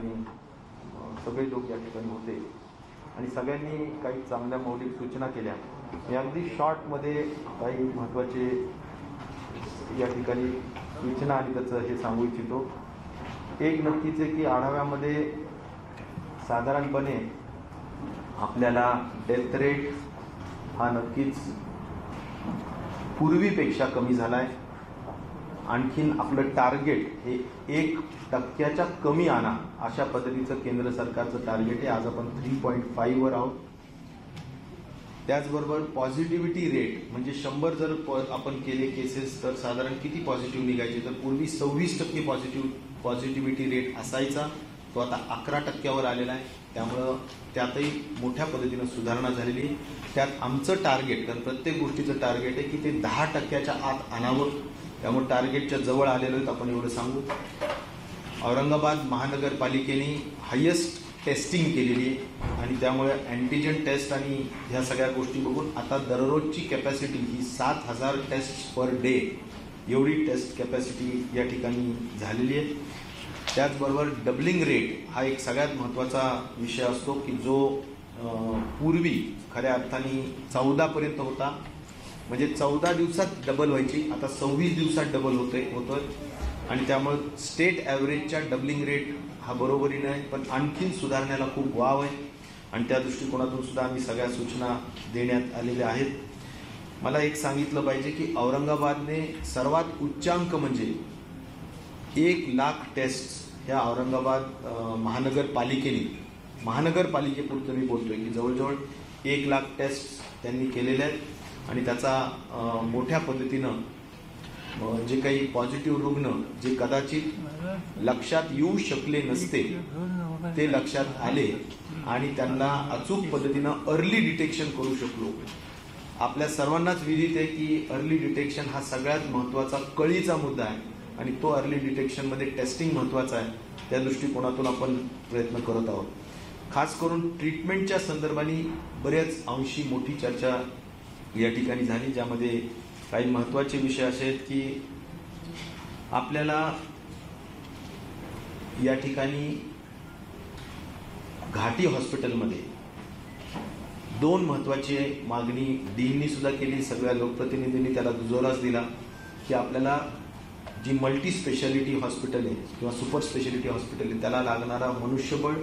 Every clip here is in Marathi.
आणि सगळे लोक या ठिकाणी होते आणि सगळ्यांनी काही चांगल्या मौलिक सूचना केल्या. मी अगदी शॉर्टमध्ये काही महत्त्वाचे या ठिकाणी सूचना आणि त्याचं हे सांगू इच्छितो. एक नक्कीच आहे की आढाव्यामध्ये साधारणपणे आपल्याला डेथ रेट हा नक्कीच पूर्वीपेक्षा कमी झाला आहे. आणखीन आपलं टार्गेट हे 1% कमी आणा अशा पद्धतीचं केंद्र सरकारचं टार्गेट आहे. आज आपण 3.5 वर आहोत. त्याचबरोबर पॉझिटिव्हिटी रेट म्हणजे 100 जर आपण केले केसेस तर साधारण किती पॉझिटिव्ह निघायचे, तर पूर्वी 26% पॉझिटिव्हिटी रेट असायचा, तो आता 11% आलेला आहे. त्यामुळं त्यातही मोठ्या पद्धतीनं सुधारणा झालेली आहे. त्यात आमचं टार्गेट, कारण प्रत्येक गोष्टीचं टार्गेट आहे की ते 10% आत आणावं. त्यामुळे टार्गेटच्या जवळ आलेलो आहेत आपण एवढं सांगू. औरंगाबाद महानगरपालिकेने हायेस्ट टेस्टिंग केलेली आहे आणि त्यामुळे अँटीजन टेस्ट आणि ह्या सगळ्या गोष्टी बघून आता दररोजची कॅपॅसिटी ही 7,000 टेस्ट पर डे एवढी टेस्ट कॅपॅसिटी या ठिकाणी झालेली आहे. त्याचबरोबर डबलिंग रेट हा एक सगळ्यात महत्त्वाचा विषय असतो की जो पूर्वी खऱ्या अर्थाने 14 पर्यंत होता, म्हणजे 14 दिवसात डबल व्हायची, आता 26 दिवसात डबल होतोय आणि त्यामुळे स्टेट ॲव्हरेजच्या डबलिंग रेट हा बरोबरीने आहे, पण आणखीन सुधारण्याला खूप वाव आहे आणि त्या दृष्टिकोनातून सुद्धा आम्ही सगळ्या सूचना देण्यात आलेल्या आहेत. मला एक सांगितलं पाहिजे की औरंगाबादने सर्वात उच्चांक म्हणजे 1,00,000 टेस्ट ह्या औरंगाबाद महानगरपालिकेपुरतं मी बोलतोय की जवळजवळ 1,00,000 टेस्ट त्यांनी केलेल्या आहेत आणि त्याचा मोठ्या पद्धतीनं जे काही पॉझिटिव्ह रुग्ण जे कदाचित लक्षात येऊ शकले नसते ते लक्षात आले आणि त्यांना अचूक पद्धतीनं अर्ली डिटेक्शन करू शकलो. आपल्या सर्वांनाच विदित आहे की अर्ली डिटेक्शन हा सगळ्यात महत्त्वाचा कळीचा मुद्दा आहे आणि तो अर्ली डिटेक्शनमध्ये टेस्टिंग महत्त्वाचा आहे. त्या दृष्टिकोनातून आपण प्रयत्न करत आहोत. खास करून ट्रीटमेंटच्या संदर्भाने बऱ्याच अंशी मोठी चर्चा या ठिकाणी झाली, ज्यामध्ये काही महत्त्वाचे विषय असे आहेत की आपल्याला या ठिकाणी घाटी हॉस्पिटलमध्ये 2 महत्त्वाची मागणी डीननी सुद्धा केली, सगळ्या लोकप्रतिनिधींनी त्याला दुजोराच दिला की आपल्याला जी मल्टी स्पेशालिटी हॉस्पिटल आहे किंवा सुपर स्पेशालिटी हॉस्पिटल आहे त्याला लागणारा मनुष्यबळ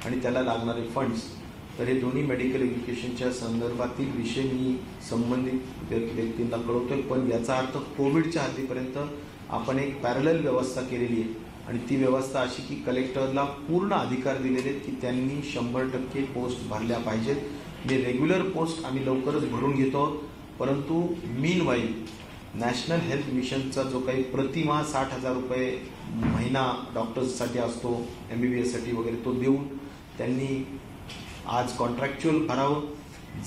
आणि त्याला लागणारे फंड्स, तर हे दोन्ही मेडिकल एज्युकेशनच्या संदर्भातील विषय मी संबंधित व्यक्तींना कळवतोय. पण याचा अर्थ कोविडच्या हद्दीपर्यंत आपण एक पॅरलल व्यवस्था केलेली आहे आणि ती व्यवस्था अशी की कलेक्टरला पूर्ण अधिकार दिलेले आहेत की त्यांनी 100% पोस्ट भरल्या पाहिजेत. जे रेग्युलर पोस्ट आम्ही लवकरच भरून घेतो, परंतु मीन वाईल नॅशनल हेल्थ मिशनचा जो काही प्रतिमाह 60,000 रुपये महिना डॉक्टर्ससाठी असतो, MBBSसाठी वगैरे, तो देऊन त्यांनी आज कॉन्ट्रॅक्च्युअल भरावं.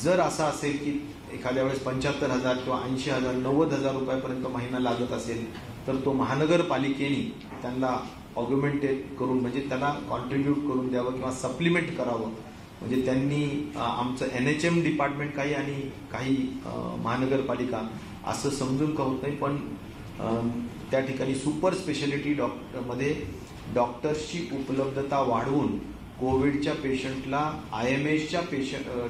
जर असं असेल की एखाद्या वेळेस 75,000 किंवा 80,000 90,000 रुपयापर्यंत महिना लागत असेल तर तो महानगरपालिकेने त्यांना ऑग्युमेंटेड करून म्हणजे त्याला कॉन्ट्रीब्यूट करून द्यावं किंवा सप्लिमेंट करावं. म्हणजे त्यांनी आमचं NHM डिपार्टमेंट काही आणि काही महानगरपालिका असं समजून का होत नाही, पण त्या ठिकाणी सुपर स्पेशालिटी मध्ये डॉक्टर्सची उपलब्धता वाढवून कोविडच्या पेशंटला IMSच्या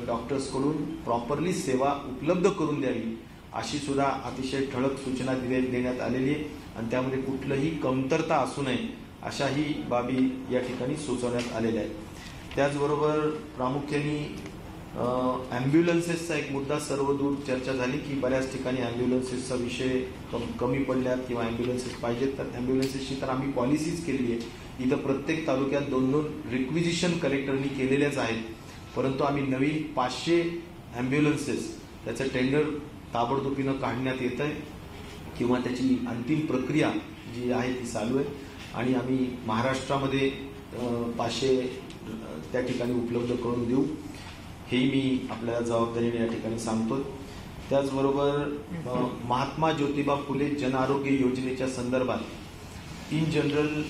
डॉक्टर्सकडून प्रॉपरली सेवा उपलब्ध करून द्यावी अशी सुद्धा अतिशय ठळक सूचना देण्यात आलेली आहे आणि त्यामध्ये कुठलंही कमतरता असू नये अशाही बाबी या ठिकाणी सुचवण्यात आलेल्या आहेत. त्याचबरोबर प्रामुख्याने ॲम्ब्युलन्सेसचा एक मुद्दा सर्वदूर चर्चा झाली की बऱ्याच ठिकाणी ॲम्ब्युलन्सेसचा विषय कमी पडल्यात किंवा ॲम्ब्युलन्सेस पाहिजेत, तर ॲम्ब्युलन्सेसची तर आम्ही पॉलिसीज केलेली आहे. इथं प्रत्येक तालुक्यात 2-2 रिक्विजिशन कलेक्टरनी केलेल्याच आहेत, परंतु आम्ही नवीन 500 ॲम्ब्युलन्सेस त्याचं टेंडर ताबडतोबीनं काढण्यात येत आहे किंवा त्याची अंतिम प्रक्रिया जी आहे ती चालू आहे आणि आम्ही महाराष्ट्रामध्ये 500 त्या ठिकाणी उपलब्ध करून देऊ, हेही मी आपल्याला जबाबदारीने या ठिकाणी सांगतो. त्याचबरोबर महात्मा ज्योतिबा फुले जन आरोग्य योजनेच्या संदर्भात इन जनरल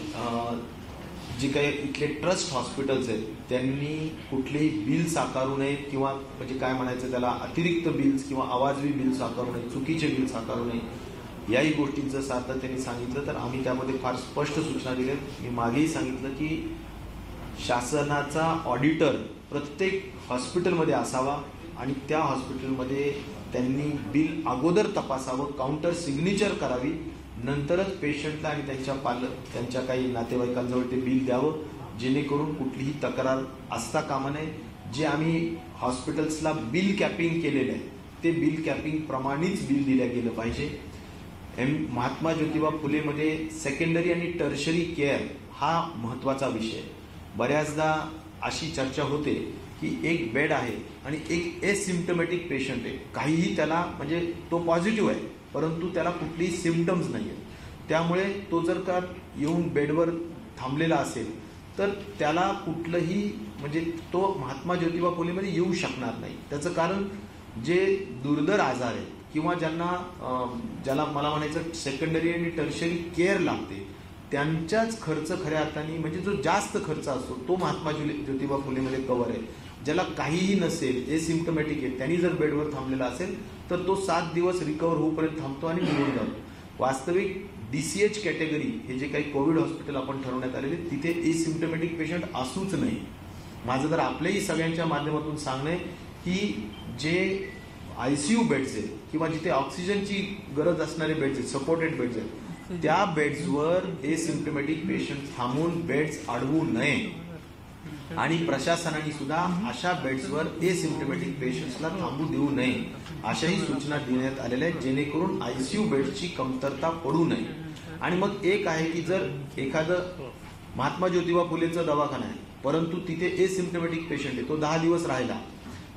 जी काही इथले ट्रस्ट हॉस्पिटल्स आहेत त्यांनी कुठलेही बिल्स आकारू नयेत किंवा म्हणजे काय म्हणायचं त्याला अतिरिक्त बिल्स किंवा अवाजवी बिल्स आकारू नये, चुकीचे बिल्स आकारू नये, याही गोष्टींचं सातत्याने सांगितलं. तर आम्ही त्यामध्ये फार स्पष्ट सूचना दिल्या. मी मागेही सांगितलं की शासनाचा ऑडिटर प्रत्येक हॉस्पिटलमध्ये असावा आणि त्या हॉस्पिटलमध्ये त्यांनी बिल अगोदर तपासावं, काउंटर सिग्नेचर करावी, नंतरच पेशंटला आणि त्यांच्या काही नातेवाईकांजवळ ते बिल द्यावं, जेणेकरून कुठलीही तक्रार असता कामा नये. जे आम्ही हॉस्पिटल्सला बिल कॅपिंग केलेलं आहे ते बिल कॅपिंग प्रमाणेच बिल दिलं गेलं पाहिजे. महात्मा ज्योतिबा फुलेमध्ये सेकंडरी आणि टर्शरी केअर हा महत्त्वाचा विषय. बऱ्याचदा अशी चर्चा होते की एक बेड आहे आणि एक एसिम्प्टमॅटिक पेशंट आहे, काहीही त्याला म्हणजे तो पॉझिटिव्ह आहे परंतु त्याला कुठलीही सिम्पटम्स नाही आहेत, त्यामुळे तो जर का येऊन बेडवर थांबलेला असेल तर त्याला कुठलंही म्हणजे तो महात्मा ज्योतिबा फुलेमध्ये येऊ शकणार नाही. त्याचं कारण जे दुर्धर आजार आहेत किंवा ज्याला मला म्हणायचं सेकंडरी आणि टर्शरी केअर लागते त्यांच्याच खर्च खऱ्या अर्थाने म्हणजे जो जास्त खर्च असतो तो महात्मा ज्योतिबा फुलेमध्ये कव्हर आहे. ज्याला काहीही नसेल, एसिम्प्टमॅटिक आहे, त्यांनी जर बेडवर थांबलेला असेल तर तो 7 दिवस रिकवर होऊपर्यंत थांबतो आणि निघून जातो. वास्तविक DCH कॅटेगरी हे जे काही कोविड हॉस्पिटल आपण ठरवण्यात आलेले तिथे एसिम्प्टमॅटिक पेशंट असूच नाही. माझं तर आपल्याही सगळ्यांच्या माध्यमातून सांगणं आहे की जे ICU बेड्स आहेत किंवा जिथे ऑक्सिजनची गरज असणारे बेड्स आहेत, सपोर्टेड बेड्स आहेत, त्या बेड्सवर एसिम्प्टमॅटिक पेशंट थांबून बेड्स अडवू नये आणि प्रशासनाने सुद्धा अशा बेड्सवर एसिम्प्टमॅटिक पेशंट्सला थांबू देऊ नये अशाही सूचना देण्यात आलेल्या आहेत, जेणेकरून ICU बेड्सची कमतरता पडू नये. आणि मग एक आहे की जर एखादं महात्मा ज्योतिबा फुलेचं दवाखाना आहे परंतु तिथे एसिम्प्टमॅटिक पेशंट आहे, तो 10 दिवस राहिला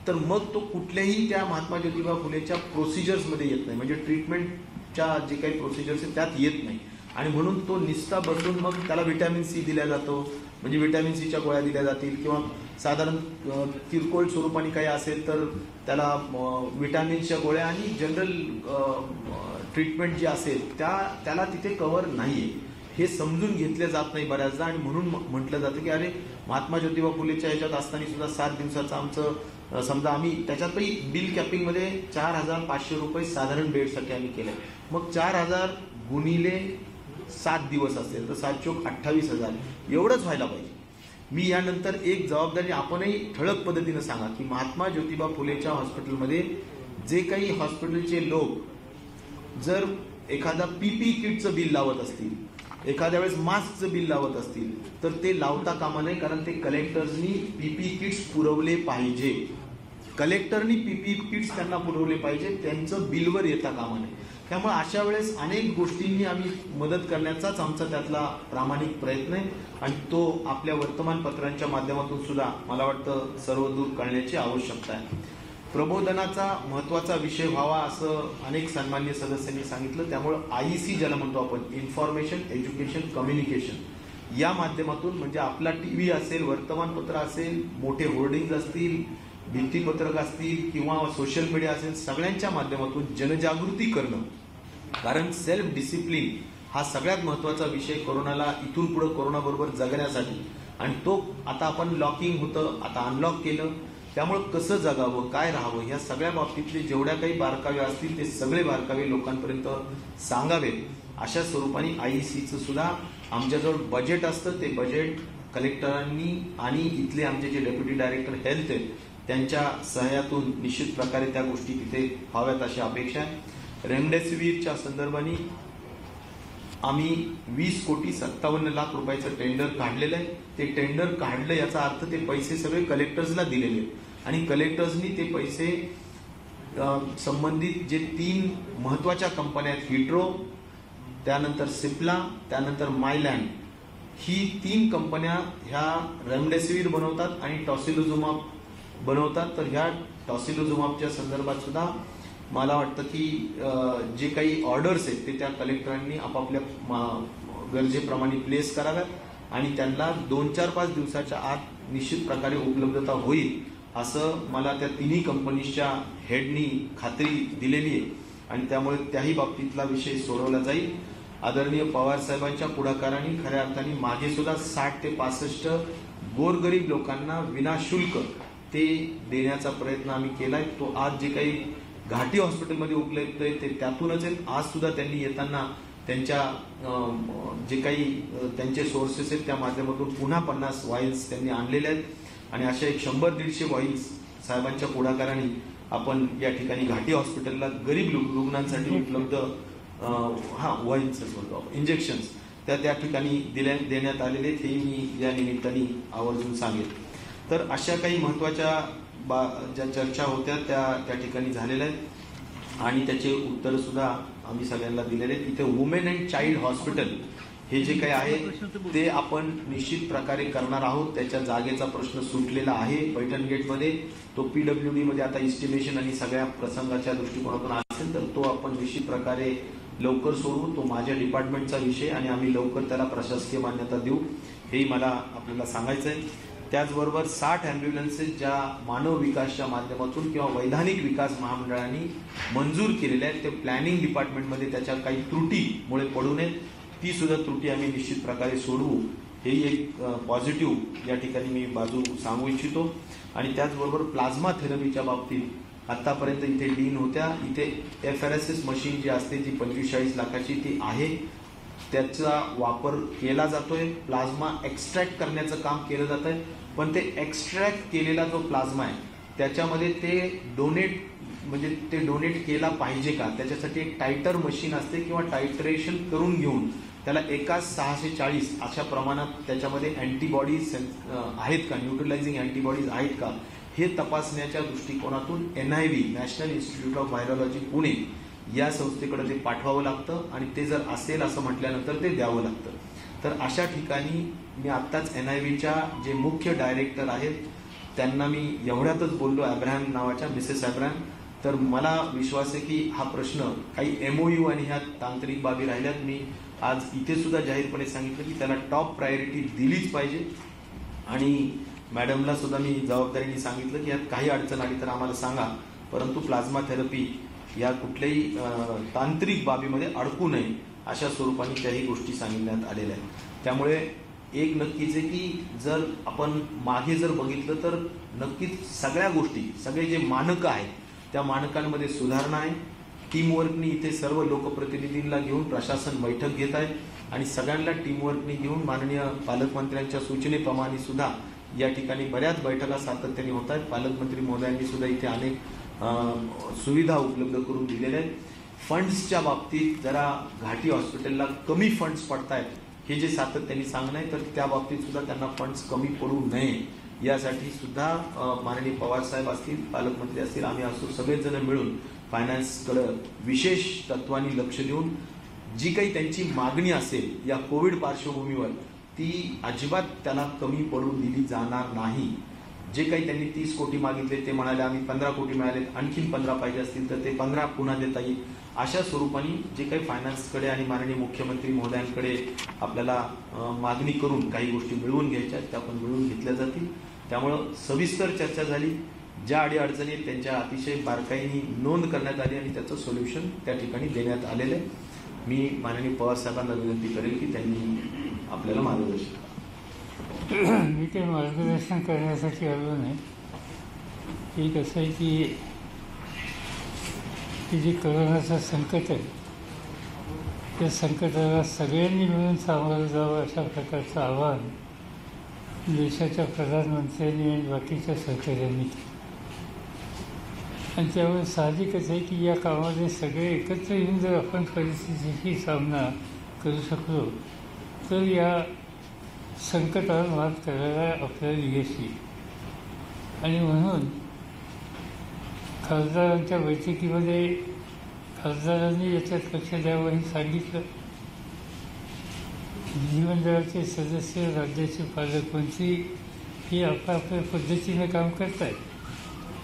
तर मग तो कुठल्याही त्या महात्मा ज्योतिबा फुलेच्या प्रोसिजर्समध्ये येत नाही, म्हणजे ट्रीटमेंटच्या जे काही प्रोसिजर्स आहेत त्यात येत नाही आणि म्हणून तो निस्ता बसून मग त्याला व्हिटॅमिन C दिला जातो, म्हणजे व्हिटॅमिन Cच्या गोळ्या दिल्या जातील किंवा साधारण किरकोळ स्वरूपाने काही असेल तर त्याला व्हिटॅमिन्सच्या गोळ्या आणि जनरल ट्रीटमेंट जी असेल त्याला तिथे कव्हर नाही आहे हे समजून घेतले जात नाही बऱ्याचदा. आणि म्हणून म्हटलं जातं की अरे महात्मा ज्योतिबा फुलेच्या ह्याच्यात असताना सुद्धा 7 दिवसाचं आमचं समजा आम्ही त्याच्यातही बिल कॅपिंगमध्ये 4,500 रुपये साधारण बेडसाठी आम्ही केले. मग 4,000 गुणिले 7 दिवस असेल तर 7 चोक 28,000 एवढंच व्हायला पाहिजे. मी यानंतर एक जबाबदारी आपणही ठळक पद्धतीनं सांगा की महात्मा ज्योतिबा फुलेच्या हॉस्पिटलमध्ये जे काही हॉस्पिटलचे लोक जर एखादा PPE किटचं बिल लावत असतील, एखाद्या वेळेस मास्कचं बिल लावत असतील तर ते लावता कामा नये, कारण ते कलेक्टर्सनी PPE किट्स पुरवले पाहिजे. कलेक्टरनी PPE किट्स त्यांना पुरवले पाहिजे, त्यांचं बिलवर येता कामा नये. त्यामुळे अशा वेळेस अनेक गोष्टींनी आम्ही मदत करण्याचाच आमचा त्यातला प्रामाणिक प्रयत्न आहे आणि तो आपल्या वर्तमानपत्रांच्या माध्यमातून सुद्धा मला वाटतं सर्व दूर करण्याची आवश्यकता आहे. प्रबोधनाचा महत्त्वाचा विषय व्हावा असं अनेक सन्मान्य सदस्यांनी सांगितलं. त्यामुळं IEC ज्याला म्हणतो आपण, इन्फॉर्मेशन एज्युकेशन कम्युनिकेशन, या माध्यमातून म्हणजे आपला TV असेल, वर्तमानपत्र असेल, मोठे होर्डिंग्ज असतील, भित्तीपत्रक असतील किंवा सोशल मीडिया असेल, सगळ्यांच्या माध्यमातून जनजागृती करणं. कारण सेल्फ डिसिप्लिन हा सगळ्यात महत्त्वाचा विषय कोरोनाला इथून पुढे कोरोनाबरोबर जगण्यासाठी. आणि तो आता आपण लॉकिंग होतं, आता अनलॉक केलं, त्यामुळं कसं जगावं, काय राहावं, ह्या सगळ्या बाबतीतले जेवढ्या काही बारकावे असतील ते सगळे बारकावे लोकांपर्यंत सांगावेत अशा स्वरूपाने IECचं सुद्धा आमच्याजवळ बजेट असतं. ते बजेट कलेक्टरांनी आणि इथले आमचे जे डेप्युटी डायरेक्टर हेल्थ आहेत त्यांच्या सहाय्यातून निश्चित प्रकारे त्या गोष्टी तिथे व्हाव्यात अशी अपेक्षा आहे. रेमडेसिवीरच्या संदर्भाने आम्ही 20,57,00,000 रुपयाचं टेंडर काढलेलं आहे. ते टेंडर काढलं याचा अर्थ ते पैसे सगळे कलेक्टर्सला दिलेले आहेत आणि कलेक्टर्सनी ते पैसे संबंधित जे 3 महत्त्वाच्या कंपन्या आहेत, हिट्रो, त्यानंतर सिप्ला, त्यानंतर मायलँड, ही 3 कंपन्या ह्या रेमडेसिवीर बनवतात आणि टॉसिलोजुमाब बनवतात. तर ह्या टॉसिलोजुमाबच्या संदर्भात सुद्धा मला वाटतं की जे काही ऑर्डर्स आहेत ते त्या कलेक्टरांनी आपापल्या गरजेप्रमाणे प्लेस कराव्यात आणि त्यांना 2-4-5 दिवसाच्या आत निश्चित प्रकारे उपलब्धता होईल असं मला त्या 3ही कंपनीच्या हेडनी खात्री दिलेली आहे आणि त्यामुळे त्याही बाबतीतला विषय सोडवला जाईल. आदरणीय पवार साहेबांच्या पुढाकाराने खऱ्या अर्थाने मागे सुद्धा 60 ते 65 गोरगरीब लोकांना विनाशुल्क ते देण्याचा प्रयत्न आम्ही केलाय. तो आज जे काही घाटी हॉस्पिटलमध्ये उपलब्ध आहे ते त्यातूनच आहे. आज सुद्धा त्यांनी येताना त्यांच्या जे काही त्यांचे सोर्सेस आहेत त्या माध्यमातून पुन्हा 50 वाईल्स त्यांनी आणलेले आहेत आणि अशा एक 100-150 वाईल्स साहेबांच्या पुढाकाराने आपण या ठिकाणी घाटी हॉस्पिटलला गरीब रुग्णांसाठी उपलब्ध वाईल्स इंजेक्शन्स त्या ठिकाणी देण्यात आलेले ते मी या निमित्ताने आवर्जून सांगेन. तर अशा काही महत्त्वाच्या ज्या चर्चा होत्या त्या ठिकाणी झालेल्या आहेत आणि त्याचे उत्तर सुद्धा आम्ही सगळ्यांना दिलेले आहेत. इथे वुमेन अँड चाइल्ड हॉस्पिटल हे जे काही आहे ते आपण निश्चित प्रकारे करणार आहोत. त्याच्या जागेचा प्रश्न सुटलेला आहे पैठण गेटमध्ये. तो PWD मध्ये आता इस्टिमेशन आणि सगळ्या प्रसंगाच्या दृष्टिकोनातून असेल तर तो आपण निश्चित प्रकारे लवकर सोडवू. तो माझ्या डिपार्टमेंटचा विषय आणि आम्ही लवकर त्याला प्रशासकीय मान्यता देऊ हेही मला आपल्याला सांगायचं आहे. त्याचबरोबर 60 ॲम्ब्युलन्सेस ज्या मानव विकासच्या माध्यमातून किंवा वैधानिक विकास महामंडळाने मंजूर केलेल्या आहेत ते प्लॅनिंग डिपार्टमेंटमध्ये त्याच्या काही त्रुटीमुळे पडू नयेत. ती सुद्धा त्रुटी आम्ही निश्चित प्रकारे सोडवू हेही एक पॉझिटिव्ह या ठिकाणी मी बाजू सांगू इच्छितो. आणि त्याचबरोबर प्लाझ्मा थेरपीच्या बाबतीत आतापर्यंत इथे डीन होत्या. इथे FRSS मशीन जी असते जी 45-40 लाखाची ती आहे. त्याचा वापर केला जातोय. प्लाझ्मा एक्स्ट्रॅक्ट करण्याचं काम केलं जात आहे. पण ते एक्स्ट्रॅक्ट केलेला जो प्लाझ्मा आहे त्याच्यामध्ये ते डोनेट केला पाहिजे का त्याच्यासाठी एक टायटर मशीन असते किंवा टायट्रेशन करून घेऊन त्याला एका 640 अशा प्रमाणात त्याच्यामध्ये अँटीबॉडीज आहेत का, न्यूट्रलायझिंग अँटीबॉडीज आहेत का हे तपासण्याच्या दृष्टिकोनातून NIV national institute of virology Pune या संस्थेकडे ते पाठवावं लागतं आणि ते जर असेल असं म्हटल्यानंतर ते द्यावं लागतं. तर अशा ठिकाणी मी आत्ताच NIVच्या जे मुख्य डायरेक्टर आहेत त्यांना मी एवढ्यातच बोललो, अब्राहम नावाच्या मिसेस अब्राहम. तर मला विश्वास आहे की हा प्रश्न काही MOU आणि ह्या तांत्रिक बाबी राहिल्यात. मी आज इथे सुद्धा जाहीरपणे सांगितलं की त्याला टॉप प्रायोरिटी दिलीच पाहिजे आणि मॅडमला सुद्धा मी जबाबदारीने सांगितलं की यात काही अडचण आली तर आम्हाला सांगा, परंतु प्लाझ्मा थेरपी या कुठल्याही तांत्रिक बाबीमध्ये अडकू नये अशा स्वरूपाने त्याही गोष्टी सांगितण्यात आलेल्या आहेत. त्यामुळे एक नक्कीच आहे की जर आपण मागे जर बघितलं तर नक्कीच सगळ्या गोष्टी सगळे जे मानकं आहेत त्या मानकांमध्ये सुधारणा आहे. टीमवर्कनी इथे सर्व लोकप्रतिनिधींना घेऊन प्रशासन बैठक घेत आहे आणि सगळ्यांना टीमवर्कनी घेऊन माननीय पालकमंत्र्यांच्या सूचनेप्रमाणे सुद्धा या ठिकाणी बऱ्याच बैठका सातत्याने होत आहेत. पालकमंत्री महोदयांनी सुद्धा इथे अनेक सुविधा उपलब्ध करून दिलेल्या आहेत. फंड्सच्या बाबतीत जरा घाटी हॉस्पिटलला कमी फंड्स पडतायत हे जे सातत्याने सांगणं आहे तर त्या बाबतीत सुद्धा त्यांना फंड्स कमी पडू नये यासाठी सुद्धा माननीय पवार साहेब असतील, पालकमंत्री असतील, आम्ही असो सगळेच जण मिळून फायनान्सकडे विशेष तत्वानी लक्ष देऊन जी काही त्यांची मागणी असेल या कोविड पार्श्वभूमीवर ती अजिबात त्याला कमी पडून दिली जाणार नाही. जे काही त्यांनी 30 कोटी मागितले ते म्हणाले आम्ही 15 कोटी मिळाले, आणखीन 15 पाहिजे असतील तर ते 15 पुन्हा देता येईल. अशा स्वरूपाने जे काही फायनान्सकडे आणि माननीय मुख्यमंत्री महोदयांकडे आपल्याला मागणी करून काही गोष्टी मिळवून घ्यायच्या त्या पण मिळवून घेतल्या जातील. त्यामुळं सविस्तर चर्चा झाली. ज्या अडीअडचणी आहेत त्यांच्या अतिशय बारकाईने नोंद करण्यात आली आणि त्याचं सोल्युशन त्या ठिकाणी देण्यात आलेलं आहे. मी माननीय पवार साहेबांना विनंती करेल की त्यांनी आपल्याला मार्गदर्शन करावं. मी काही मार्गदर्शन करण्यासाठी आलो नाही. एक असं आहे की जे करोनाचं संकट आहे त्या संकटाला सगळ्यांनी मिळून सामोरं जावं अशा प्रकारचं आवाहन देशाच्या प्रधानमंत्र्यांनी आणि बाकीच्या सहकाऱ्यांनी केलं. आणि त्यामुळे साहजिकच आहे की या कामामध्ये सगळे एकत्र येऊन जर आपण परिस्थितीशी सामना करू शकलो तर या संकटावर मात करायला आपल्याला यश येईल. आणि म्हणून खासदारांच्या बैठकीमध्ये खासदारांनी याच्यात लक्ष द्यावं हे सांगितलं. विधिमंडळाचे सदस्य, राज्याचे पालकमंत्री हे आपापल्या पद्धतीने काम करत आहेत.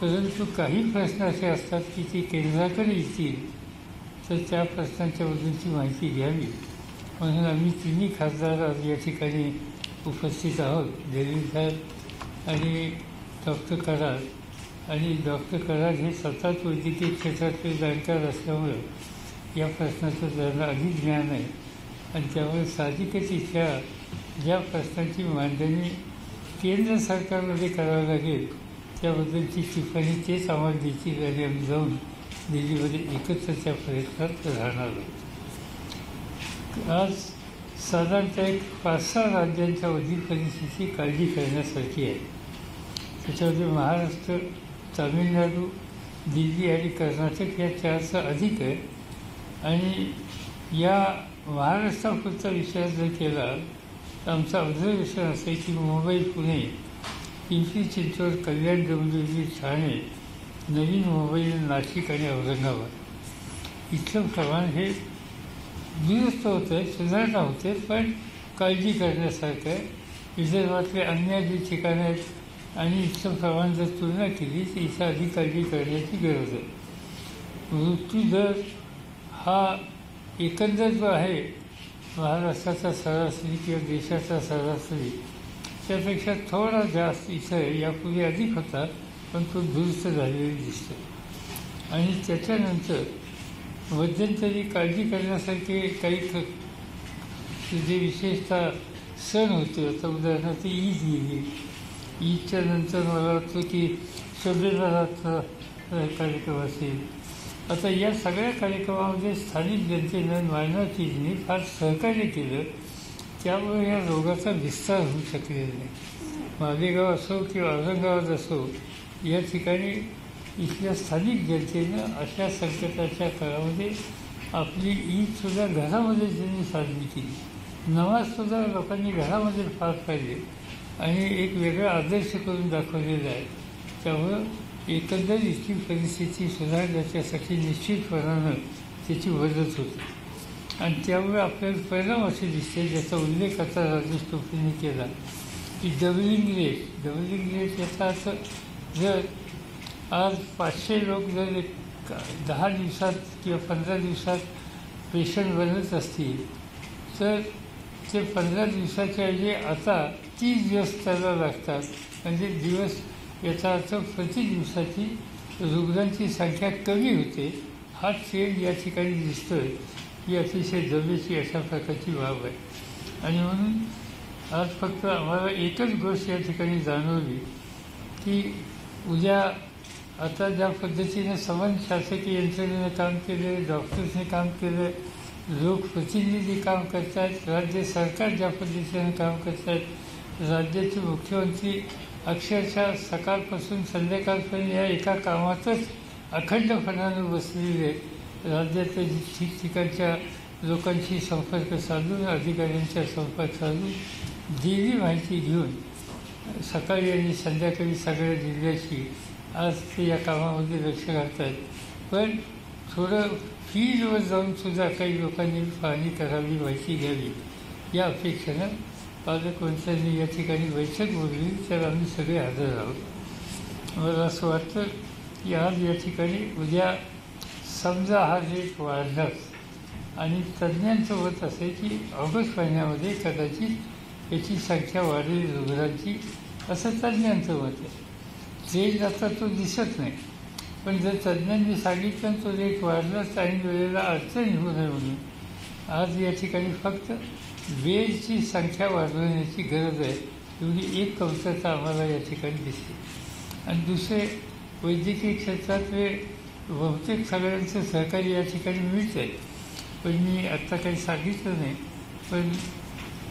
परंतु काही प्रश्न असे असतात की ते केंद्राकडे येतील तर त्या प्रश्नांच्याबद्दलची माहिती घ्यावी. म्हणून आम्ही तिन्ही खासदार आज या ठिकाणी उपस्थित आहोत. जलील साहेब आणि डॉक्टर कराड. आणि डॉक्टर कराड हे सतत वैद्यकीय क्षेत्रातले जाणकार असल्यामुळं या प्रश्नाचं त्यांना अधिक ज्ञान आहे. आणि त्यामुळे साहजिकच इथल्या ज्या प्रश्नांची मांडणी केंद्र सरकारमध्ये करावी लागेल त्याबद्दलची टिप्पणी तेच आम्हाला देतील आणि आम्ही जाऊन दिल्लीमध्ये एकत्र त्या प्रयत्नात राहणार आहोत. आज साधारणतः एक 5-6 राज्यांच्या उद्योग परिस्थितीची काळजी करण्यासारखी आहे. त्याच्यामध्ये महाराष्ट्र, तामिळनाडू, दिल्ली आणि कर्नाटक या 4चा अधिक आहे. आणि या महाराष्ट्रापुरता विचार जर केला तर आमचं ऑब्झर्वेशन असं आहे की मुंबई, पुणे, पिंपरी चिंचवड, कल्याण, डोंबिवली, ठाणे, नवी मुंबई, नाशिक आणि औरंगाबाद इथलं प्रमाण हे दुरुस्त होतं आहे, सुधारणा होते, पण काळजी करण्यासारखं आहे. विदर्भातले अन्य जी ठिकाणं आहेत आणि इथलं प्रमाण जर तुलना केली तर इथं अधिक काळजी करण्याची गरज आहे. मृत्यूदर हा एकंदर जो आहे महाराष्ट्राचा सरासरी किंवा देशाचा सरासरी त्यापेक्षा थोडा जास्त इथं आहे. यापूर्वी अधिक होता, पण तो दुरुस्त झालेला दिसतो. आणि त्याच्यानंतर मध्यंतरी काळजी करण्यासारखे काही जे विशेषतः सण होते. आता उदाहरणार्थ ईद गेली, ईदच्या नंतर मला वाटतं की शब-ए बारातचा कार्यक्रम असेल. आता या सगळ्या कार्यक्रमामध्ये स्थानिक जनतेनं, मायनॉरिटीजनी फार सहकार्य केलं, त्यामुळे या रोगाचा विस्तार होऊ शकलेला नाही. मालेगाव असो किंवा औरंगाबाद असो, या ठिकाणी इथल्या स्थानिक जनतेनं अशा संकटाच्या काळामध्ये आपली ईदसुद्धा घरामध्ये त्यांनी साजरी केली. नमाजसुद्धा लोकांनी घरामध्ये पार पाडले आणि एक वेगळा आदर्श करून दाखवलेला आहे. त्यामुळं एकंदर इथली परिस्थिती सुधारण्याच्यासाठी निश्चितपणानं त्याची मदत होती. आणि त्यामुळे आपल्याला परिणाम असे दिसते, ज्याचा उल्लेख आता राजेश टोपेंनी केला की डबलिंग रेट याचा अर्थ जर आज 500 लोक जर 10 दिवसात किंवा 15 दिवसात पेशंट बनत असतील तर ते 15 दिवसाच्या ऐवजी आता 30 दिवस त्याला लागतात. म्हणजे दिवस याचा अर्थ प्रति दिवसाची रुग्णांची संख्या कमी होते. हा ट्रेंड या ठिकाणी दिसतो आहे. ही अतिशय जमेची अशा प्रकारची बाब आहे. आणि म्हणून आज फक्त आम्हाला एकच गोष्ट या ठिकाणी जाणवली की उद्या आता ज्या पद्धतीने समान शासकीय यंत्रणेने काम केले, डॉक्टर्सने काम केलं, लोकप्रतिनिधी काम करत आहेत, राज्य सरकार ज्या पद्धतीने काम करत आहेत, राज्याचे मुख्यमंत्री अक्षरशः सकाळपासून संध्याकाळपर्यंत या एका कामातच अखंडपणानं बसलेले, राज्यातल्या ठिकठिकाणच्या लोकांशी संपर्क साधून, अधिकाऱ्यांच्या संपर्क साधून दिली माहिती घेऊन सकाळी आणि संध्याकाळी सगळ्या जिल्ह्याची आज ते या कामामध्ये लक्ष घालत आहेत. पण थोडं फील्डवर जाऊनसुद्धा काही लोकांनी पाहणी करावी, माहिती घ्यावी या अपेक्षेनं पालकमंत्र्यांनी या ठिकाणी बैठक बोलली. तर आम्ही सगळे हजर आहोत. मला असं वाटतं की आज या ठिकाणी उद्या समजा हा रेट वाढलाच आणि तज्ज्ञांचं मत असे की ऑगस्ट महिन्यामध्ये कदाचित याची संख्या वाढेल रुग्णांची, असं तज्ज्ञांचं मत आहे. रेट आता तो दिसत नाही, पण जर तज्ज्ञांनी सांगितलं तो रेट वाढलाच आणि वेळेला अडचण होऊ नये म्हणून आज या ठिकाणी फक्त बेडची संख्या वाढवण्याची गरज आहे. एवढी एक कमतरता आम्हाला या ठिकाणी दिसते. आणि दुसरे वैद्यकीय क्षेत्रात बहुतेक सगळ्यांचं सहकार्य या ठिकाणी मिळतं आहे. पण मी आत्ता काही सांगितलं नाही, पण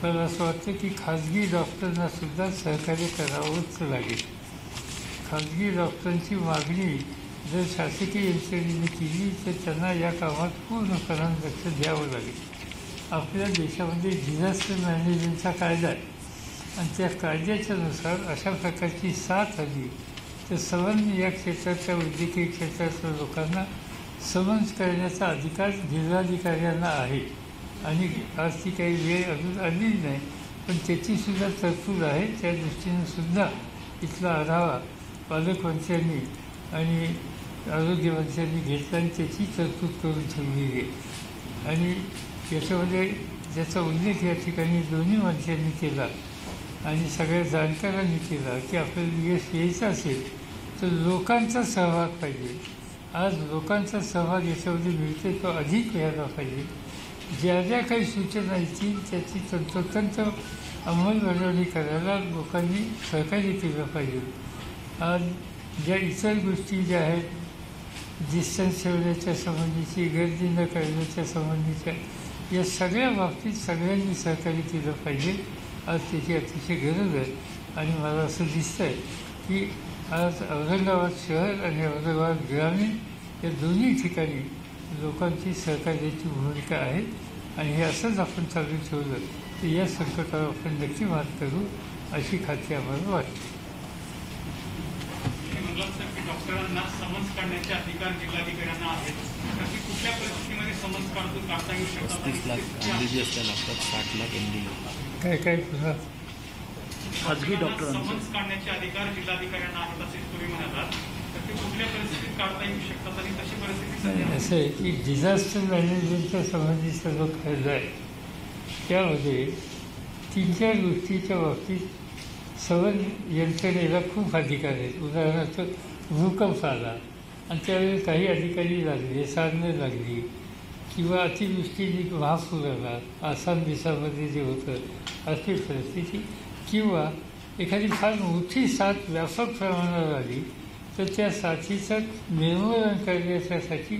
मला असं वाटतं की खाजगी डॉक्टरांनासुद्धा सहकार्य करावंच लागेल. खाजगी डॉक्टरांची मागणी जर शासकीय यंत्रणेने केली तर त्यांना या कामात पूर्णपणाने लक्ष द्यावं लागेल. आपल्या देशामध्ये डिझास्टर मॅनेजमेंटचा कायदा आहे आणि त्या कायद्याच्यानुसार अशा प्रकारची साथ आली तर समन्वय या क्षेत्राच्या वैद्यकीय क्षेत्रातल्या लोकांना समन्स करण्याचा अधिकार जिल्हाधिकाऱ्यांना आहे. आणि आज ती काही वेळ अजून आलेली नाही, पण त्याचीसुद्धा तरतूद आहे. त्या दृष्टीनं सुद्धा इथला आढावा पालकमंत्र्यांनी आणि आरोग्यमंत्र्यांनी घेतला आणि त्याची तरतूद करून ठेवलेली आहे. आणि याच्यामध्ये ज्याचा उल्लेख या ठिकाणी दोन्ही मंत्र्यांनी केला आणि सगळ्या जाणकारांनी केला की आपल्याला यश यायचं असेल तर लोकांचा सहभाग पाहिजे. आज लोकांचा सहभाग याच्यामध्ये मिळते तो अधिक व्हायला पाहिजे. ज्या ज्या काही सूचना येतील त्याची तंतोतंत अंमलबजावणी करायला लोकांनी सहकार्य केलं पाहिजे. आज ज्या इतर गोष्टी ज्या आहेत डिस्टन्स ठेवण्याच्या संबंधीची, गर्दी न करण्याच्या संबंधीच्या, या सगळ्या बाबतीत सगळ्यांनी सहकार्य केलं पाहिजे. आज त्याची अतिशय गरज आहे आणि मला असं दिसतंय की आज औरंगाबाद शहर आणि औरंगाबाद ग्रामीण या दोन्ही ठिकाणी लोकांची सहकार्याची भूमिका आहे आणि हे असंच आपण चालू ठेवलं तर या संकटावर आपण नक्की मात करू अशी खात्री आम्हाला वाटते. डॉक्टरांना समन्स काढण्याचे अधिकार जिल्हाधिकाऱ्यांना आहेत, तर ती कुठल्या परिस्थितीमध्ये समन्स काढता येऊ शकतात? 35 लाख MD असल्या लागतात, 60 लाख MD. काय पुन्हा खाजगी डॉक्टरांचं समन्स काढण्याचे अधिकार जिल्हाधिकाऱ्यांना आहेत असे तुम्ही म्हणालात, तर ते कुठल्या परिस्थितीत काढता येऊ शकतात आणि तशी परिस्थिती सध्या असं आहे की डिझास्टर मॅनेजमेंटच्या संबंधीचा जो कायदा आहे त्यामध्ये 3-4 गोष्टीच्या बाबतीत सवन यंत्रणेला खूप अधिकार आहेत. उदाहरणार्थ भूकंप आला आणि त्यावेळी काही अधिकारी लागले, साधनं लागली किंवा अतिवृष्टीने महापूर आला, आसाम देशामध्ये जे होतं अशी परिस्थिती, किंवा एखादी फार मोठी साथ व्यापक प्रमाणावर आली तर त्या साथीचं निर्मूलन करण्यासाठी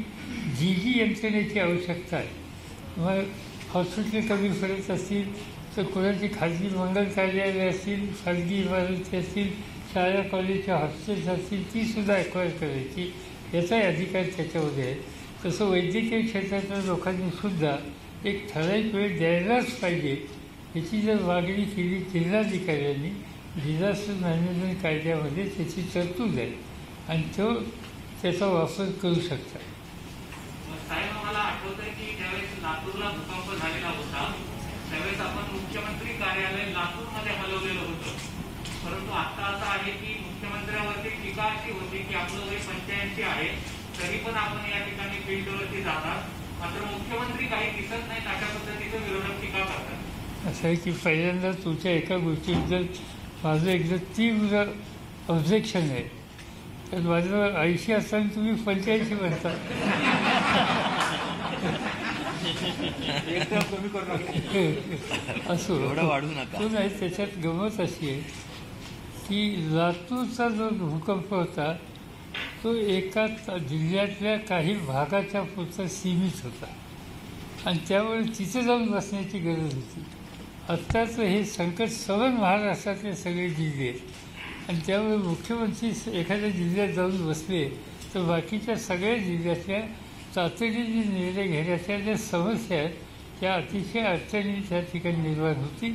जी यंत्रणेची आवश्यकता आहे. मग हॉस्पिटल कमी पडत असतील तर कोणाची खाजगी मंगल कार्यालय असतील, खाजगी इमारती असतील, शाळा कॉलेजच्या हॉस्पिटल्स असतील, तीसुद्धा एक्वायर करायची याचाही अधिकार त्याच्यामध्ये आहे. तसं वैद्यकीय क्षेत्रातल्या लोकांनीसुद्धा एक ठराविक वेळ द्यायलाच पाहिजे याची जर मागणी केली जिल्हाधिकाऱ्यांनी, डिझास्टर मॅनेजमेंट कायद्यामध्ये त्याची तरतूद आहे आणि तो त्याचा वापर करू शकतात. साहेब, मला आठवतंय की ज्यावेळेस लातूरला भूकंप झालेला होता त्यावेळेस आपण मुख्यमंत्री कार्यालय लातूरमध्ये हलवलेलं होतं, परंतु आता असं आहे की मुख्यमंत्र्यावरती टीका अशी होती की आपलं वय 85 आहे तरी पण आपण या ठिकाणी फील्डवरती जातात, मात्र मुख्यमंत्री काही दिसत नाहीत, अशा पद्धतीचं विरोधक टीका करतात. असं आहे की पहिल्यांदा तुमच्या एका गोष्टीबद्दल माझं एकदम तीव्र ऑब्जेक्शन आहे. तर माझं 80 असताना तुम्ही 85 म्हणता. असो, एवढं वाढू नका. तो नाही. त्याच्यात गमत अशी आहे की लातूरचा जो भूकंप होता तो एका जिल्ह्यातल्या काही भागाच्या पुरता सीमित होता आणि त्यामुळे तिथे जाऊन बसण्याची गरज होती. आत्ताचं हे संकट सवन महाराष्ट्रातले सगळे जिल्हे आहेत आणि त्यामुळे मुख्यमंत्री एखाद्या जिल्ह्यात जाऊन बसले तर बाकीच्या सगळ्या जिल्ह्यातल्या तातडीने निर्णय घेण्याच्या ज्या समस्या आहेत त्या अतिशय अडचणी त्या ठिकाणी निर्माण होती.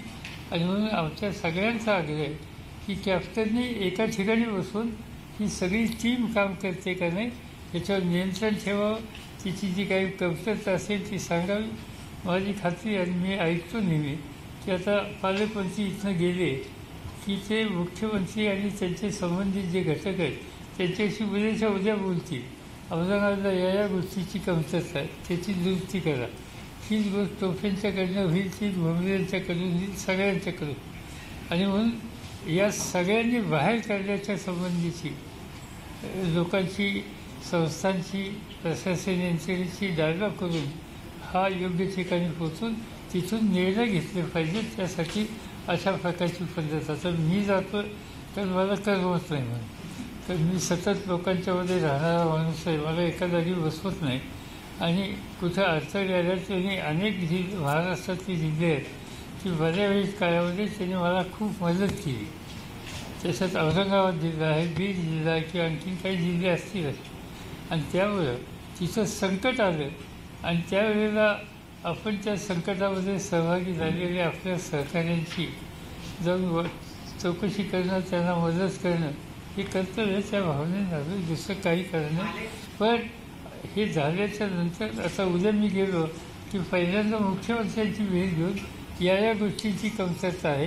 आणि म्हणून आमच्या सगळ्यांचा आग्रह आहे की कॅप्टननी एका ठिकाणी बसून ही सगळी टीम काम करते का नाही याच्यावर नियंत्रण ठेवावं, तिची जी काही कमतरता असेल ती सांगावी. माझी खात्री आणि मी ऐकतो नेहमी की आता पालकमंत्री इथनं गेले की ते मुख्यमंत्री आणि त्यांचे संबंधित जे घटक आहेत त्यांच्याशी उद्या बोलतील. औरंगाबादला या गोष्टीची कमतरता आहे त्याची दुरुस्ती करा. हीच गोष्ट टोपेंच्याकडनं होईल, ती भोमरेंच्याकडून होईल, सगळ्यांच्याकडून. आणि म्हणून या सगळ्यांनी बाहेर काढण्याच्या संबंधीची लोकांची, संस्थांची, प्रशासन यंत्रणेची डायलॉग करून हा योग्य ठिकाणी पोचून तिथून निर्णय घेतले पाहिजेत. त्यासाठी अशा प्रकारची पद्धत. आता मी जातो तर मला करमत नाही म्हणून, तर मी सतत लोकांच्यामध्ये राहणारा माणूस आहे, मला एका जागी बसवत नाही. आणि कुठं अडचण आल्या त्यांनी अनेक महाराष्ट्रातली जिल्हे आहेत की बऱ्यावेळी काळामध्ये त्यांनी मला खूप मदत केली. त्याच्यात औरंगाबाद जिल्हा आहे, बीड जिल्हा आहे किंवा आणखीन काही जिल्हे असतीलच. आणि त्यामुळं तिथं संकट आलं आणि त्यावेळेला आपण त्या संकटामध्ये सहभागी झालेल्या आपल्या सहकाऱ्यांची जाऊन चौकशी करणं, त्यांना मदत करणं हे कर्तव्य त्या भावनेनं झालं, दुसरं काही करणं. पण हे झाल्याच्या नंतर आता उद्या मी गेलो की पहिल्यांदा मुख्यमंत्र्यांची भेट घेऊन या गोष्टींची कमतरता आहे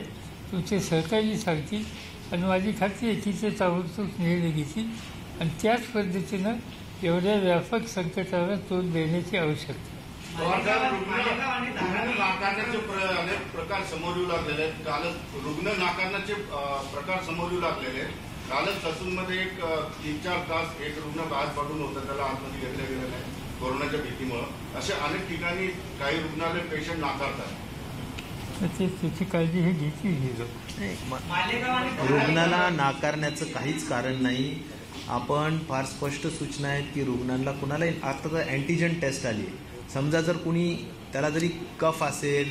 तुमचे सहकारी सांगतील आणि माझी खात्री आहे की ते ताबडतोब निर्णय घेतील आणि त्याच पद्धतीनं एवढ्या व्यापक संकटाला तोंड देण्याची आवश्यकता. रुग्ण नाकारण्याचे अनेक प्रकार समोर येऊ लागलेले आहेत. कालच रुग्ण नाकारण्याचे प्रकार समोर येऊ लागलेले आहेत. कालच ससूनमध्ये एक 3-4 तास एक रुग्ण बाहेर पडून होतं, त्याला आतमध्ये घेतलं गेलं नाही कोरोनाच्या भीतीमुळं. असे अनेक ठिकाणी काही रुग्णालय पेशंट नाकारतात. त्याची काळजी हे घेतली गेलो. रुग्णाला नाकारण्याचं काहीच कारण नाही. आपण फार स्पष्ट सूचना आहेत की रुग्णांना कुणालाही आता तर अँटीजन टेस्ट आली आहे. समजा जर कुणी त्याला जरी कफ असेल,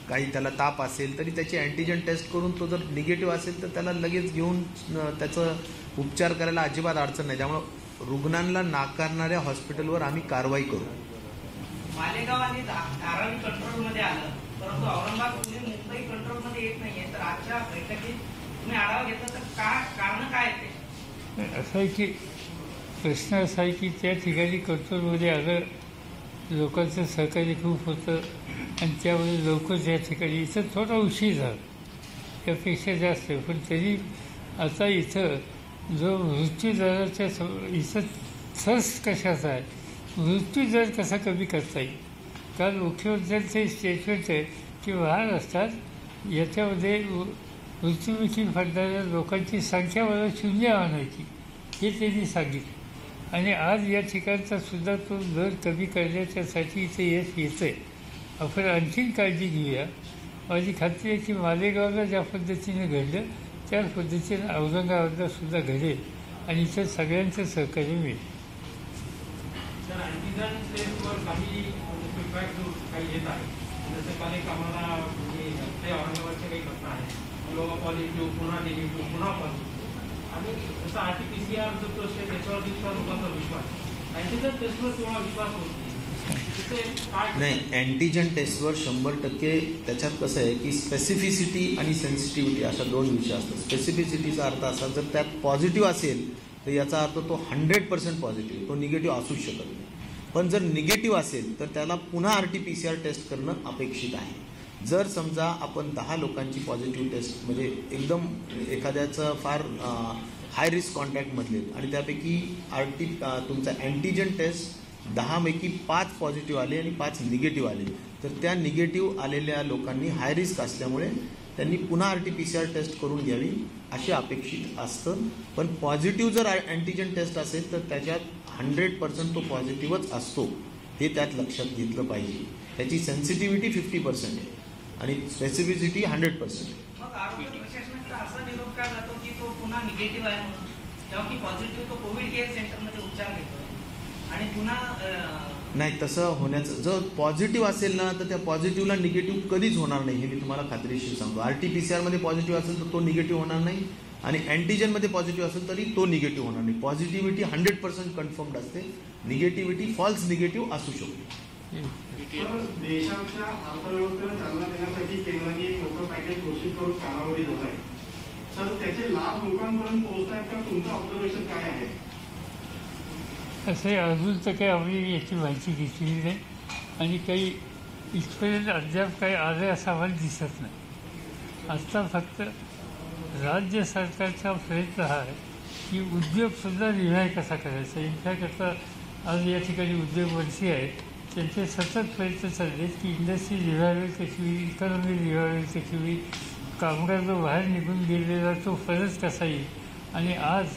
काही त्याला ताप असेल, तरी त्याची अँटीजन टेस्ट करून तो जर निगेटिव्ह असेल तर त्याला लगेच घेऊन त्याचं उपचार करायला अजिबात अडचण नाही. त्यामुळं रुग्णांना नाकारणाऱ्या हॉस्पिटलवर आम्ही कारवाई करू. मालेगाव आणि धारावी कंट्रोलमध्ये आलं, परंतु औरंगाबाद, पुणे, मुंबई कंट्रोलमध्ये येत नाहीये. तर आजच्या बैठकीत तुम्ही आढावा घेतला तर कारण काय ते? असं आहे की प्रश्न असा आहे की त्या ठिकाणी कंट्रोलमध्ये आलं, लोकांचं सहकार्य खूप होतं आणि त्यामुळे लवकर त्या ठिकाणी इथं थोडा उशीर झाला, त्यापेक्षा जास्त. पण तरी आता इथं जो मृत्यूदराच्या इथं थर्स्ट कशाचा आहे, मृत्यूदर कसा कमी करता येईल. कारण मुख्यमंत्र्यांचे स्टेटमेंट आहे की महाराष्ट्रात याच्यामध्ये मृत्युमुखी पडणाऱ्या लोकांची संख्या मला 0 आणायची, हे त्यांनी सांगितलं. आणि आज या ठिकाणचा सुद्धा तो दर कमी करण्याच्यासाठी इथे यश येतं आहे. आपण आणखीन काळजी घेऊया. माझी खात्री आहे की मालेगावला ज्या पद्धतीने घडलं त्याच पद्धतीने औरंगाबादला सुद्धा घडेल आणि इथं सगळ्यांचं सहकार्य मिळेल. तर अँटीजन टेस्टवर काही फीडबॅक काही येत आहे. जसं काल एक आम्हाला काही औरंगाबादच्या काही घटना आहे, किंवा पॉझिटिव्ह, पुन्हा निगेटिव्ह, पुन्हा पॉझिटिव्ह. आणि जसं RT-PCR जो प्रश्न आहे त्याच्यावरती सुद्धा लोकांचा विश्वास, अँटीजन टेस्टवर तेवढा विश्वास होत नाही. नाही, अँटीजन टेस्टवर 100% त्याच्यात कसं आहे की स्पेसिफिसिटी आणि सेन्सिटिव्हिटी अशा 2 विषय असतात. स्पेसिफिसिटीचा अर्थ असा, जर त्यात पॉझिटिव्ह असेल तर याचा अर्थ तो 100% पॉझिटिव्ह, तो निगेटिव्ह असूच शकत नाही. पण जर निगेटिव्ह असेल तर त्याला पुन्हा RT-PCR टेस्ट करणं अपेक्षित आहे. जर समजा आपण 10 लोकांची पॉझिटिव्ह टेस्ट, म्हणजे एकदम एखाद्याचं फार हाय रिस्क कॉन्टॅक्टमधले आणि त्यापैकी तुमचा अँटीजन टेस्ट 10 पैकी 5 पॉझिटिव्ह आले आणि 5 निगेटिव्ह आले, तर त्या निगेटिव्ह आलेल्या लोकांनी हाय रिस्क असल्यामुळे त्यांनी पुन्हा RT-PCR टेस्ट करून घ्यावी अशी अपेक्षित असतं. पण पॉझिटिव्ह जर अँटीजन टेस्ट असेल तर त्याच्यात 100% तो पॉझिटिव्हच असतो, हे त्यात लक्षात घेतलं पाहिजे. त्याची सेन्सिटिव्हिटी 50% आहे आणि स्पेसिफिसिटी 100% आहे. मग आरोग्य प्रशासनाचा असा निरोप का जातो की तो पुन्हा निगेटिव्ह आहे म्हणून, तेव्हा की पॉझिटिव्ह तो कोविड केअर सेंटरमध्ये उपचार घेतो आणि पुन्हा नाही, तसं होण्याचं, जर पॉझिटिव्ह असेल ना तर त्या पॉझिटिव्हला निगेटिव्ह कधीच होणार नाही, हे मी तुम्हाला खात्रीशीर सांगतो. RT-PCR पॉझिटिव्ह असेल तर तो निगेटिव्ह होणार नाही आणि अँटीजनमध्ये पॉझिटिव्ह असेल तरी तो निगेटिव्ह होणार नाही. पॉझिटिव्हिटी 100% कन्फर्म्ड असते, निगेटिव्हिटी फॉल्स निगेटिव्ह असू शकते. देशाच्या अर्थव्यवस्थेला चालना देण्यासाठी केंद्राने एक मोठं पॅकेज घोषित करून कालावधी होत आहे, तर त्याचे लाभ लोकांपर्यंत पोहोचतात का? तुमचं ऑब्झर्वेशन काय आहे? असे अजून तर काही आम्ही याची माहिती घेतलेली नाही आणि काही इथपर्यंत अद्याप काही आले असं आम्हाला दिसत नाही. आत्ता फक्त राज्य सरकारचा प्रयत्न हा आहे की उद्योगसुद्धा रिव्हाय कसा करायचा. इनफॅक्ट आता आज या ठिकाणी उद्योगमंत्री आहेत, त्यांचे सतत प्रयत्न चालले आहेत की इंडस्ट्री रिव्हायवल कशी होईल, इकॉनॉमी रिव्हायवल कशी होईल, कामगार जो बाहेर निघून गेलेला तो परत कसा येईल. आणि आज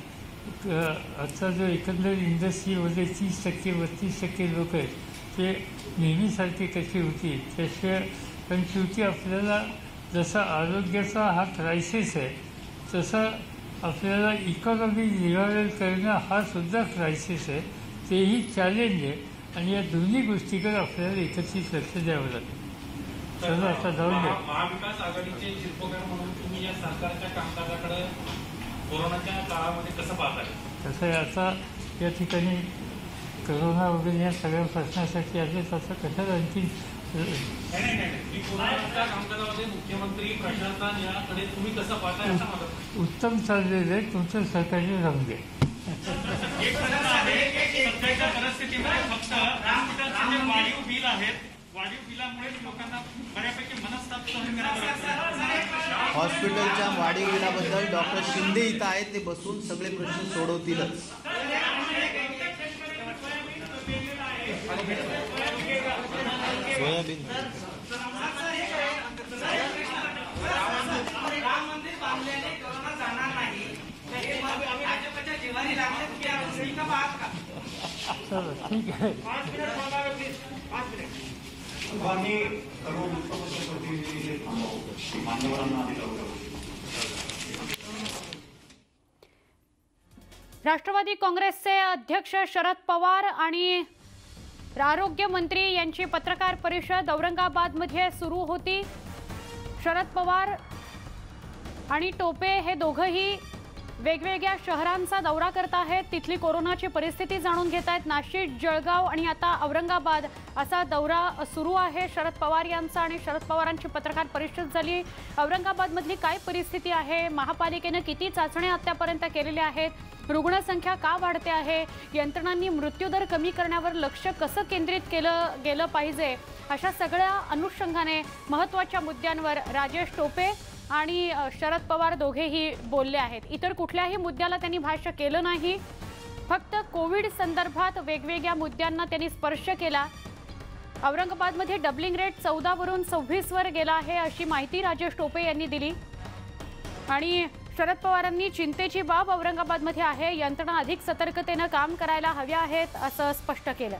आजचा जो एकंदर इंडस्ट्रीमध्ये 30% 32% लोक आहेत ते नेहमीसारखे कसे होतील. त्याशिवाय पण शेवटी आपल्याला जसा आरोग्याचा हा क्रायसिस आहे तसा आपल्याला इकॉनॉमी रिव्हायवल करणं हा सुद्धा क्रायसिस आहे, तेही चॅलेंज आहे आणि या दोन्ही गोष्टीकडे आपल्याला एकत्रित लक्ष द्यावं लागेल. चला आता जाऊन द्या. महाविकास आघाडीचे शिल्पकार म्हणून तुम्ही या सरकारच्या कामकाजाकडे कोरोनाच्या काळामध्ये कसं पाहताय? तसं आहे, आता या ठिकाणी करोना वगैरे या सगळ्या प्रश्नासाठी आले तसं कशाला आणखी नाही, कोरोनाच्या कामकाजामध्ये मुख्यमंत्री प्रशासन याकडे तुम्ही कसं पाहताय असं मला उत्तम चाललेलं आहे. तुमचं सहकार्य राहून द्या. एक प्रश्न आहे, सध्याच्या परिस्थितीमध्ये फक्त हॉस्पिटलचे जे वाढीव बिल आहेत, वाढीव बिलामुळे लोकांना बऱ्यापैकी मनस्ताप सहन करावा लागतो. हॉस्पिटलच्या वाढीव बिलाबद्दल डॉक्टर शिंदे इथं आहेत, ते बसून सगळे प्रश्न सोडवतीलच. सोयाबीन राम मंदिर बांधल्याने कोरोना जाणार नाही, हे भाजपच्या जिव्हारी लागले की आपण ठीक आहात का? चला ठीक आहे. 5 मिनिट. आम्ही सर्व वृत्तपत्र प्रतिनिधी मान्यवरांना राष्ट्रवादी काँग्रेसचे अध्यक्ष शरद पवार आणि आरोग्यमंत्री यांची पत्रकार परिषद औरंगाबादमध्ये सुरू होती। शरद पवार आणि टोपे हे दोघंही वेगवेगळ्या शहरांचा दौरा करत आहेत, तिथली कोरोनाची परिस्थिती जाणून घेत आहेत। नाशिक, जळगाव आणि आता औरंगाबाद असा दौरा सुरू आहे शरद पवार यांचा आणि शरद पवारांची पत्रकार परिषद झाली। औरंगाबादमधली काय परिस्थिती आहे, महापालिकेने किती चाचण्या आतापर्यंत केलेल्या आहेत, रुग्णसंख्या का वाढते आहे, यंत्रणांनी मृत्यूदर कमी करण्यावर लक्ष कसं केंद्रित केलं गेलं पाहिजे, अशा सगळ्या अनुषंगाने महत्त्वाच्या मुद्द्यांवर राजेश टोपे आणि शरद पवार दोघेही बोलले आहेत। इतर कुठल्याही मुद्द्याला त्यांनी भाष्य केलं नाही, फक्त कोविड संदर्भात वेगवेगळ्या मुद्द्यांना त्यांनी स्पर्श केला। औरंगाबादमध्ये डबलिंग रेट 14 वरून 26 वर गेला आहे अशी माहिती राजेश टोपे यांनी दिली आणि शरद पवारांनी चिंतेची बाब औरंगाबादमध्ये आहे, यंत्रणा अधिक सतर्कतेने काम करायला हव्या आहेत असं स्पष्ट केलं।